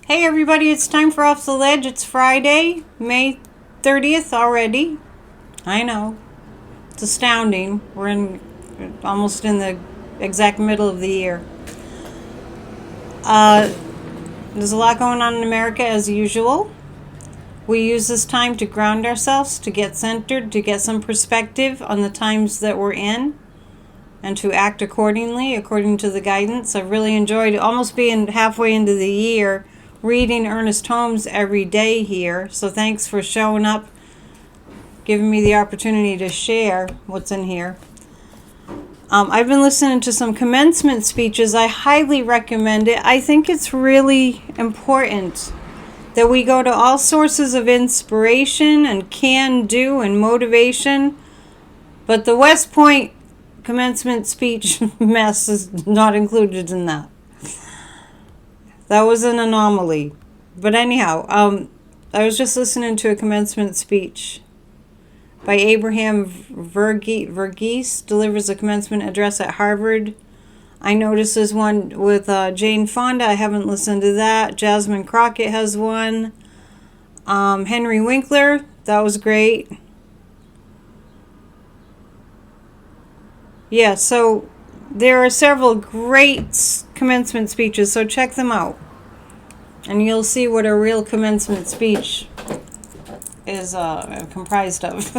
Hey everybody, it's time for Off the Ledge. It's Friday, May 30th already. I know. It's astounding. We're almost in the exact middle of the year. Uh, there's a lot going on in America as usual. We use this time to ground ourselves, to get centered, to get some perspective on the times that we're in, and to act accordingly, according to the guidance. I've really enjoyed almost being halfway into the year reading Ernest Holmes every day here. So thanks for showing up, giving me the opportunity to share what's in here. I've been listening to some commencement speeches. I highly recommend it. I think it's really important that we go to all sources of inspiration and can-do and motivation. But the West Point commencement speech mess is not included in that. That was an anomaly. But anyhow, I was just listening to a commencement speech by Abraham Verghese, delivers a commencement address at Harvard. I noticed there's one with Jane Fonda. I haven't listened to that. Jasmine Crockett has one. Henry Winkler, that was great. Yeah, so there are several great commencement speeches, so check them out. And you'll see what a real commencement speech is comprised of.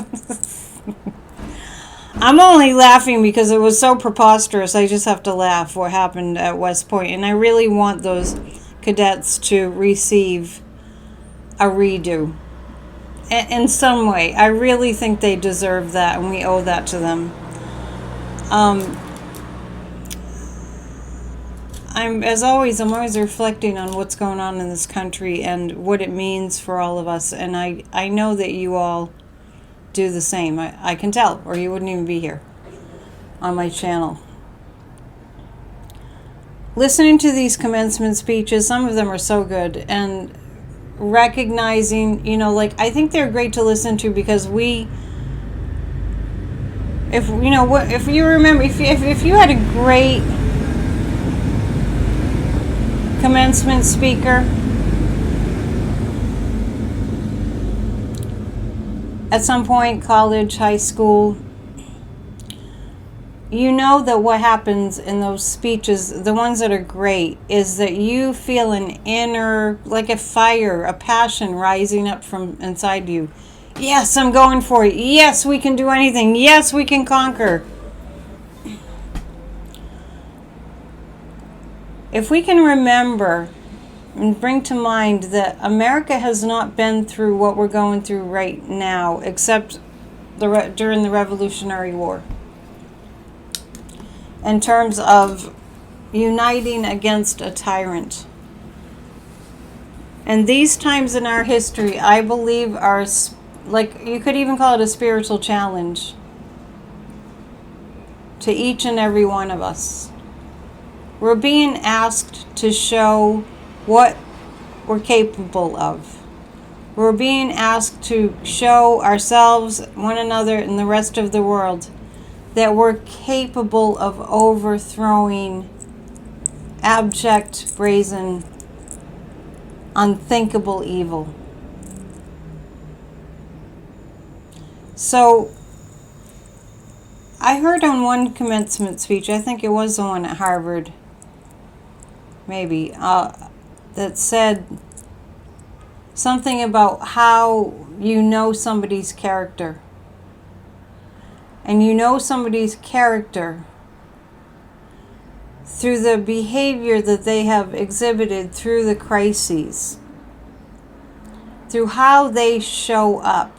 I'm only laughing because it was so preposterous. I just have to laugh what happened at West Point. And I really want those cadets to receive a redo in some way. I really think they deserve that, and we owe that to them. I'm always reflecting on what's going on in this country and what it means for all of us. And I know that you all do the same. I can tell, or you wouldn't even be here on my channel. Listening to these commencement speeches, some of them are so good, and recognizing, I think they're great to listen to because if you remember, if you had a great commencement speaker at some point, college, high school, you know that what happens in those speeches, the ones that are great, is that you feel an inner, like a fire, a passion rising up from inside you. Yes, I'm going for it. Yes, we can do anything. Yes, we can conquer. If we can remember and bring to mind that America has not been through what we're going through right now, except during the Revolutionary War, in terms of uniting against a tyrant. And these times in our history, I believe, are, you could even call it a spiritual challenge to each and every one of us. We're being asked to show what we're capable of. We're being asked to show ourselves, one another, and the rest of the world that we're capable of overthrowing abject, brazen, unthinkable evil. So, I heard on one commencement speech, I think it was the one at Harvard, maybe, that said something about how you know somebody's character. And you know somebody's character through the behavior that they have exhibited through the crises, through how they show up.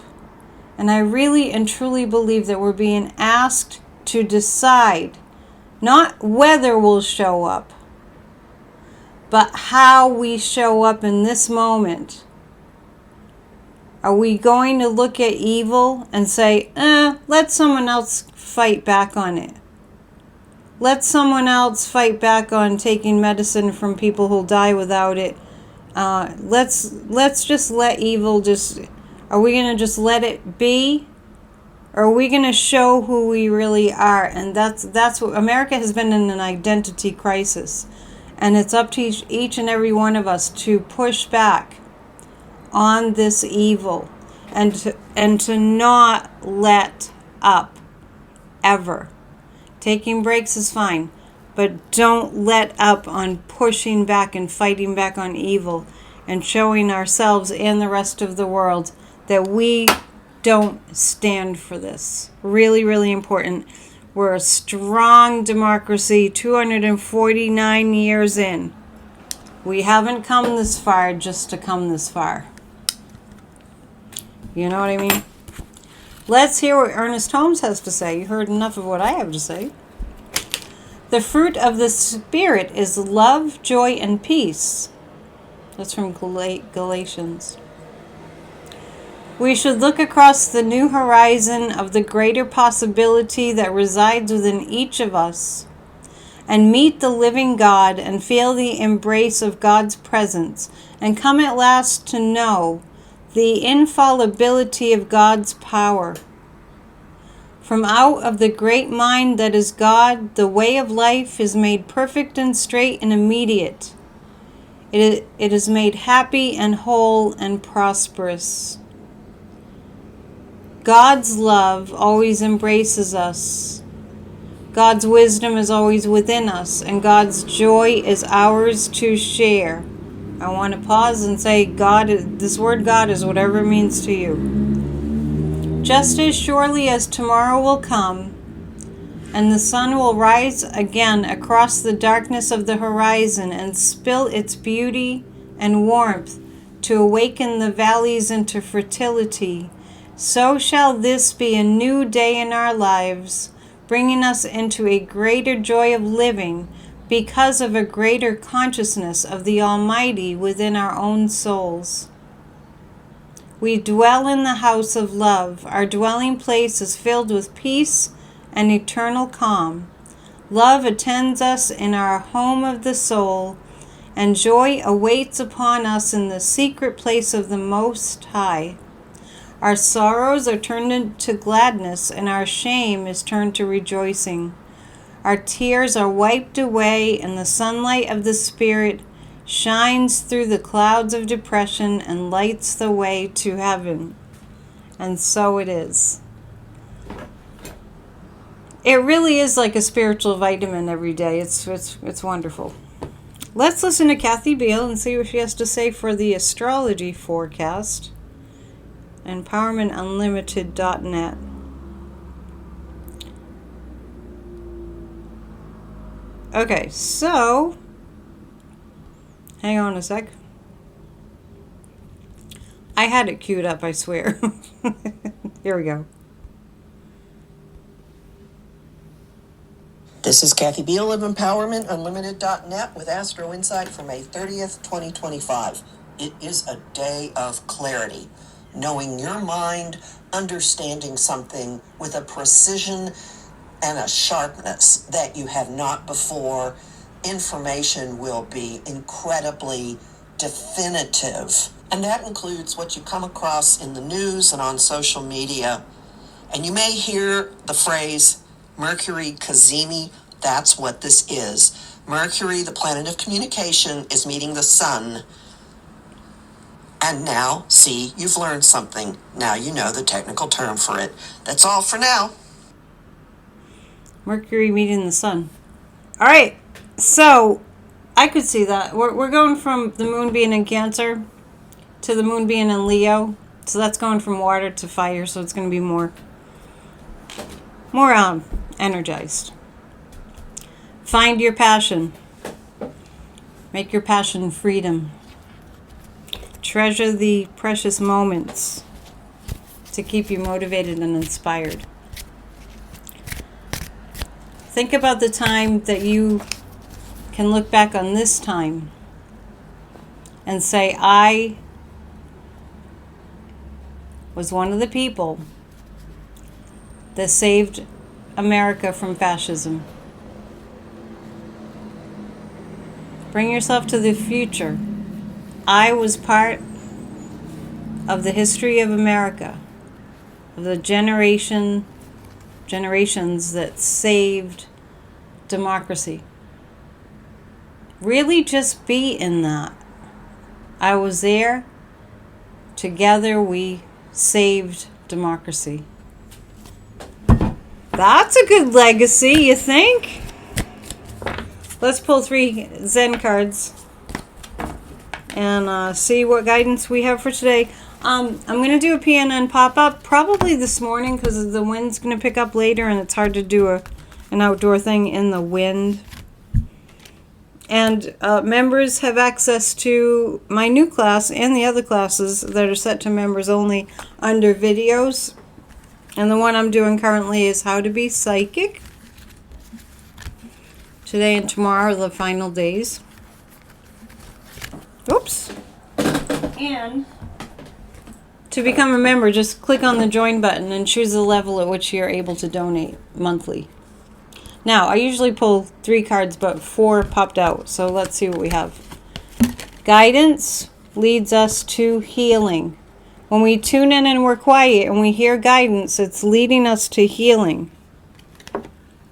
And I really and truly believe that we're being asked to decide not whether we'll show up, but how we show up in this moment. Are we going to look at evil and say, let someone else fight back on it? Let someone else fight back on taking medicine from people who'll die without it. Let's just let evil are we going to just let it be? Or are we going to show who we really are? And that's what America has been in, an identity crisis. And it's up to each and every one of us to push back on this evil and to not let up ever. Taking breaks is fine, but don't let up on pushing back and fighting back on evil and showing ourselves and the rest of the world that we don't stand for this. Really, really important. We're a strong democracy, 249 years in. We haven't come this far just to come this far. You know what I mean? Let's hear what Ernest Holmes has to say. You heard enough of what I have to say. The fruit of the Spirit is love, joy, and peace. That's from Galatians. We should look across the new horizon of the greater possibility that resides within each of us and meet the living God and feel the embrace of God's presence and come at last to know the infallibility of God's power. From out of the great mind that is God, the way of life is made perfect and straight and immediate. It is made happy and whole and prosperous. God's love always embraces us. God's wisdom is always within us, and God's joy is ours to share. I want to pause and say, God, this word God is whatever it means to you. Just as surely as tomorrow will come, and the sun will rise again across the darkness of the horizon and spill its beauty and warmth to awaken the valleys into fertility, so shall this be a new day in our lives, bringing us into a greater joy of living because of a greater consciousness of the Almighty within our own souls. We dwell in the house of love. Our dwelling place is filled with peace and eternal calm. Love attends us in our home of the soul, and joy awaits upon us in the secret place of the Most High. Our sorrows are turned into gladness, and our shame is turned to rejoicing. Our tears are wiped away, and the sunlight of the Spirit shines through the clouds of depression and lights the way to heaven. And so it is. It really is like a spiritual vitamin every day. It's wonderful. Let's listen to Kathy Beale and see what she has to say for the astrology forecast. EmpowermentUnlimited.net. Okay, so hang on a sec. I had it queued up, I swear. Here we go. This is Kathy Beale of EmpowermentUnlimited.net with Astro Insight for May 30th, 2025. It is a day of clarity. Knowing your mind, understanding something with a precision and a sharpness that you have not before. Information will be incredibly definitive. And that includes what you come across in the news and on social media. And you may hear the phrase Mercury Cazimi. That's what this is. Mercury, the planet of communication, is meeting the sun. And now, see, you've learned something. Now you know the technical term for it. That's all for now. Mercury meeting the sun. All right, so I could see that. We're going from the moon being in Cancer to the moon being in Leo. So that's going from water to fire, so it's going to be more energized. Find your passion. Make your passion freedom. Treasure the precious moments to keep you motivated and inspired. Think about the time that you can look back on this time and say, I was one of the people that saved America from fascism. Bring yourself to the future. I was part of the history of America, of the generations that saved democracy. Really just be in that. I was there. Together we saved democracy. That's a good legacy, you think? Let's pull 3 Zen cards and see what guidance we have for today. I'm going to do a PNN pop-up probably this morning because the wind's going to pick up later and it's hard to do an outdoor thing in the wind. And members have access to my new class and the other classes that are set to members only under videos. And the one I'm doing currently is How to Be Psychic. Today and tomorrow are the final days. Oops. And to become a member, just click on the join button and choose the level at which you're able to donate monthly. Now, I usually pull 3 cards, but 4 popped out. So let's see what we have. Guidance leads us to healing. When we tune in and we're quiet and we hear guidance, it's leading us to healing.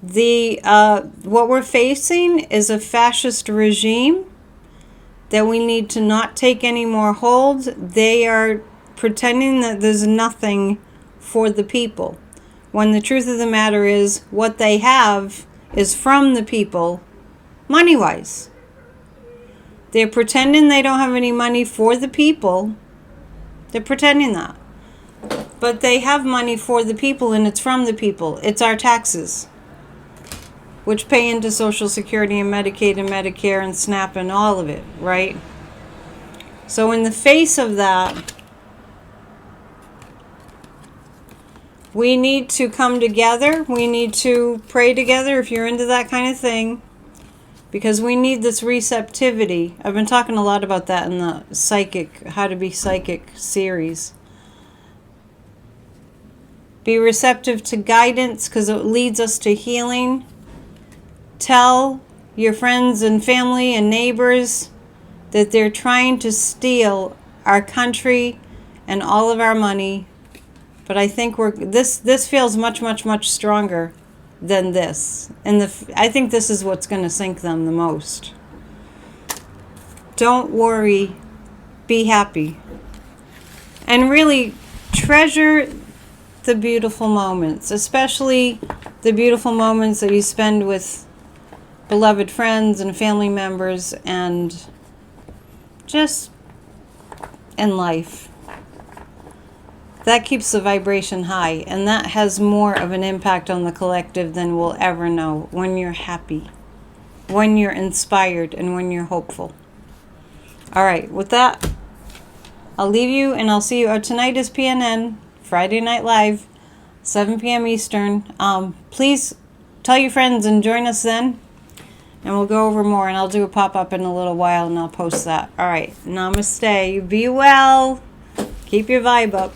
What we're facing is a fascist regime that we need to not take any more hold. They are pretending that there's nothing for the people, when the truth of the matter is what they have is from the people, money-wise. They're pretending they don't have any money for the people. They're pretending that. But they have money for the people, and it's from the people. It's our taxes, which pay into Social Security and Medicaid and Medicare and SNAP and all of it, right? So in the face of that, we need to come together. We need to pray together if you're into that kind of thing, because we need this receptivity. I've been talking a lot about that in the Psychic, How to Be Psychic series. Be receptive to guidance because it leads us to healing. Tell your friends and family and neighbors that they're trying to steal our country and all of our money. But I think this feels much, much, much stronger than this. And I think this is what's going to sink them the most. Don't worry. Be happy. And really treasure the beautiful moments, especially the beautiful moments that you spend with beloved friends and family members and just in life. That keeps the vibration high, and that has more of an impact on the collective than we'll ever know when you're happy, when you're inspired, and when you're hopeful. All right, with that, I'll leave you, and I'll see you. Tonight is PNN, Friday Night Live, 7 p.m. Eastern. Please tell your friends and join us then, and we'll go over more, and I'll do a pop-up in a little while, and I'll post that. All right, namaste. Be well. Keep your vibe up.